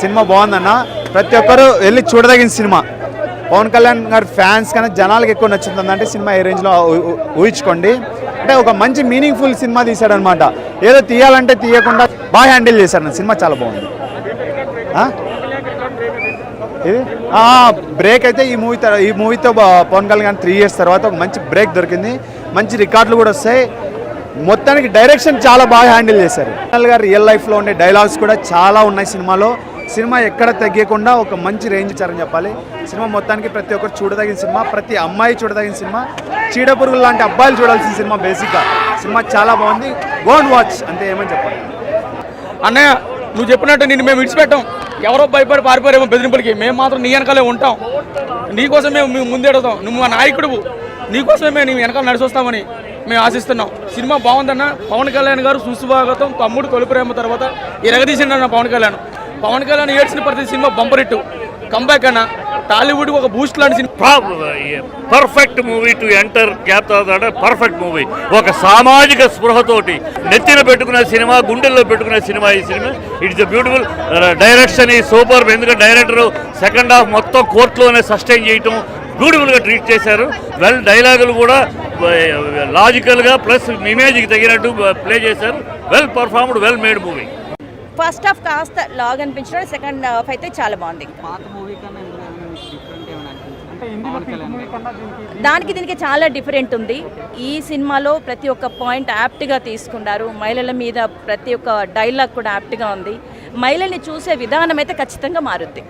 Cinema బాగుందన్న, ప్రతి ఒక్కరు వెళ్ళి చూడదగిన సినిమా. పవన్ కళ్యాణ్ గారి ఫ్యాన్స్ కన్నా జనాలకు ఎక్కువ నచ్చుతుందంటే సినిమా ఏ రేంజ్లో ఊహించుకోండి. అంటే ఒక మంచి మీనింగ్ఫుల్ సినిమా తీశాడనమాట. ఏదో తీయాలంటే తీయకుండా బాగా హ్యాండిల్ చేశాడు. సినిమా చాలా బాగుంది. ఇది బ్రేక్ అయితే ఈ మూవీతో పవన్ కళ్యాణ్ 3 years తర్వాత ఒక మంచి బ్రేక్ దొరికింది. మంచి రికార్డులు కూడా వస్తాయి. మొత్తానికి డైరెక్షన్ చాలా బాగా హ్యాండిల్ చేశారు. కళ్యాణ్ గారు రియల్ లైఫ్లో ఉండే డైలాగ్స్ కూడా చాలా ఉన్నాయి సినిమాలో. సినిమా ఎక్కడ తగ్గకుండా ఒక మంచి రేంజ్ ఇచ్చారని చెప్పాలి. సినిమా మొత్తానికి ప్రతి ఒక్కరు చూడదగిన సినిమా, ప్రతి అమ్మాయి చూడదగిన సినిమా, చీడపురుగులు లాంటి అబ్బాయిలు చూడాల్సిన సినిమా. బేసిక్గా సినిమా చాలా బాగుంది. గో అండ్ వాచ్ అంతే, ఏమని చెప్పాలి. అన్నయ్య నువ్వు చెప్పినట్టు నిన్ను మేము విడిచిపెట్టాం. ఎవరో భయపడి పారిపోయారేమో బెదిరింపులకి, మేము మాత్రం నీ వెనకాలే ఉంటాం. నీకోసమే మేము ముందెడతాం. నువ్వు మా నాయకుడు, నీకోసమే మేము వెనకాల నడిచొస్తామని మేము ఆశిస్తున్నాం. సినిమా బాగుందన్న. పవన్ కళ్యాణ్ గారు సుస్వాగతం. తమ్ముడు తొలి ప్రేమ తర్వాత ఎరగదీసిండన్న పవన్ కళ్యాణ్ ఏడ్చిన ప్రతి సినిమా బంపరిట్టు కంబ్యాక్ అన్న. టాలీవుడ్ ఒక బూస్ట్ లాంటి cinema. Perfect movie to enter gap తర్వాత పర్ఫెక్ట్ మూవీ. ఒక సామాజిక స్పృహతోటి నెత్తిన పెట్టుకునే సినిమా, గుండెల్లో పెట్టుకునే సినిమా ఈ సినిమా. It's beautiful. డైరెక్షన్ ఈ సూపర్. ఎందుకంటే డైరెక్టర్ సెకండ్ హాఫ్ మొత్తం కోర్టులోనే సస్టైన్ చేయటం బ్యూటిఫుల్గా ట్రీట్ చేశారు. వెల్ డైలాగులు కూడా లాజికల్గా ప్లస్ ఇమేజ్కి తగినట్టు ప్లే చేశారు. Well performed, well made movie. First half కాస్త లాగ్ అనిపించిన, సెకండ్ హాఫ్ అయితే చాలా బాగుంది. దానికి దీనికి చాలా డిఫరెంట్ ఉంది. ఈ సినిమాలో ప్రతి ఒక్క పాయింట్ యాప్ట్గా తీసుకున్నారు. మహిళల మీద ప్రతి ఒక్క డైలాగ్ కూడా యాప్ట్గా ఉంది. మహిళల్ని చూసే విధానం అయితే ఖచ్చితంగా మారుద్ది.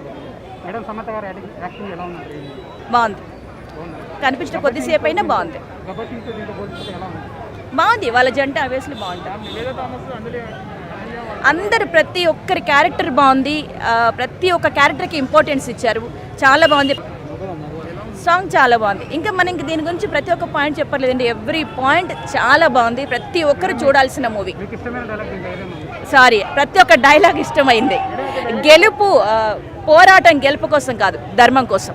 బాగుంది. కనిపించిన కొద్దిసేపు అయినా బాగుంది. వాళ్ళ జంట అవేస్లు బాగుంటుంది. అందరు ప్రతి ఒక్కరి క్యారెక్టర్ బాగుంది. ప్రతి ఒక్క క్యారెక్టర్కి ఇంపార్టెన్స్ ఇచ్చారు. చాలా బాగుంది. సాంగ్ చాలా బాగుంది. ఇంకా మనకి దీని గురించి ప్రతి ఒక్క పాయింట్ చెప్పలేదండి. ఎవ్రీ పాయింట్ చాలా బాగుంది. ప్రతి ఒక్కరు చూడాల్సిన మూవీ. ప్రతి ఒక్క డైలాగ్ ఇష్టమైంది. గెలుపు పోరాటం గెలుపు కోసం కాదు, ధర్మం కోసం.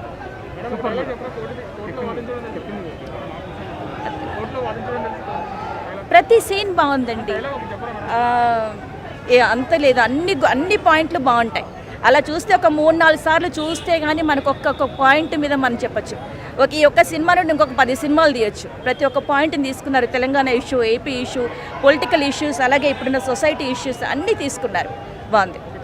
ప్రతి సీన్ బాగుందండి. అంత లేదు, అన్ని పాయింట్లు బాగుంటాయి. అలా చూస్తే ఒక 3-4 సార్లు చూస్తే కానీ మనకు ఒక్కొక్క పాయింట్ మీద మనం చెప్పచ్చు. ఈ ఒక్క సినిమా నుండి ఇంకొక 10 సినిమాలు తీయచ్చు. ప్రతి ఒక్క పాయింట్ని తీసుకున్నారు. Telangana issue, AP issue, political issues, అలాగే ఇప్పుడున్న సొసైటీ ఇష్యూస్ అన్నీ తీసుకున్నారు. బాగుంది.